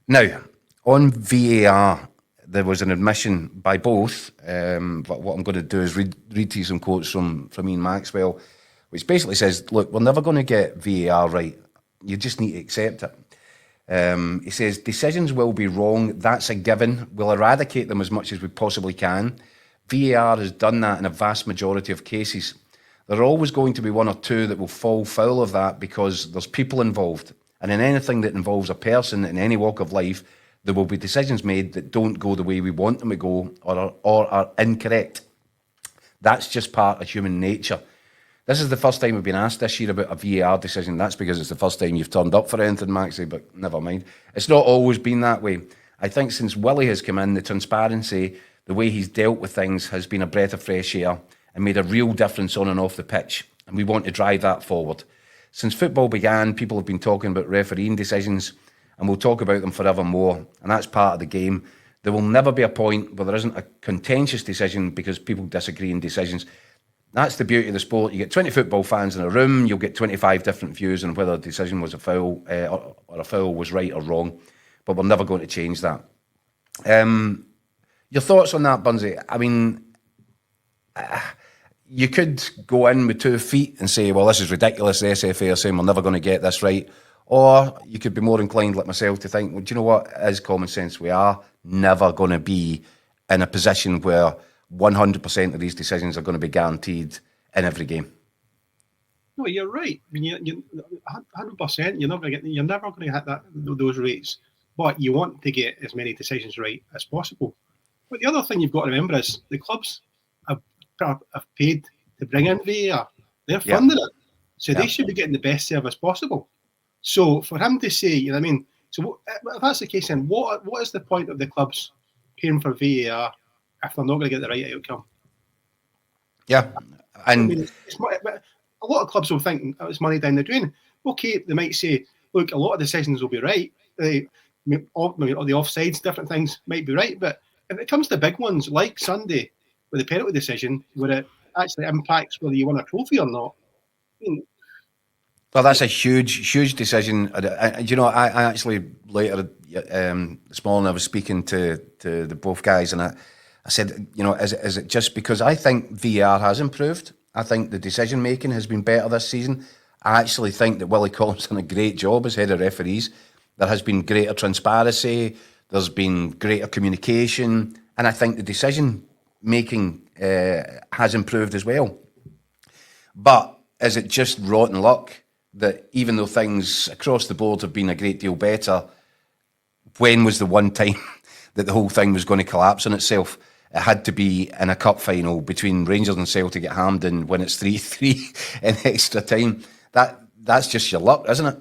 Now, on VAR, there was an admission by both. But what I'm going to do is read to you some quotes from Ian Maxwell, which basically says, look, we're never going to get VAR right. You just need to accept it. He says, decisions will be wrong. That's a given. We'll eradicate them as much as we possibly can. VAR has done that in a vast majority of cases. There are always going to be one or two that will fall foul of that because there's people involved. And in anything that involves a person in any walk of life, there will be decisions made that don't go the way we want them to go or are incorrect. That's just part of human nature. This is the first time we've been asked this year about a VAR decision. That's because it's the first time you've turned up for anything, Maxie, but never mind. It's not always been that way. I think since Willie has come in, the transparency, the way he's dealt with things has been a breath of fresh air and made a real difference on and off the pitch. And we want to drive that forward. Since football began, people have been talking about refereeing decisions, and we'll talk about them forevermore. And that's part of the game. There will never be a point where there isn't a contentious decision because people disagree in decisions. That's the beauty of the sport. You get 20 football fans in a room, you'll get 25 different views on whether a decision was a foul or a foul was right or wrong. But we're never going to change that. Your thoughts on that, Bunzy? I mean, you could go in with 2 feet and say, well, this is ridiculous. The SFA are saying we're never going to get this right. Or you could be more inclined, like myself, to think, well, do you know what? It is common sense. We are never going to be in a position where 100% of these decisions are going to be guaranteed in every game. No, you're right. I mean, you 100%. You're never going to hit those rates. But you want to get as many decisions right as possible. But the other thing you've got to remember is the clubs have paid to bring in VAR. They're funding it, so they should be getting the best service possible. So for him to say, you know what I mean? So if that's the case, then what is the point of the clubs paying for VAR if they're not going to get the right outcome? Yeah, and I mean, a lot of clubs will think it's money down the drain. Okay, they might say, look, a lot of decisions will be right. The offsides, different things might be right, but if it comes to big ones like Sunday with the penalty decision, where it actually impacts whether you won a trophy or not. I mean, well, that's a huge decision. You know, I actually later this morning I was speaking to the both guys, and I said, you know, is it just because I think VAR has improved? I think the decision making has been better this season. I actually think that Willie Collins done a great job as head of referees. There has been greater transparency. There's been greater communication, and I think the decision making has improved as well. But is it just rotten luck that even though things across the board have been a great deal better, when was the one time that the whole thing was going to collapse on itself? It had to be in a cup final between Rangers and Celtic at Hampden when it's 3-3 in extra time. That's just your luck, isn't it?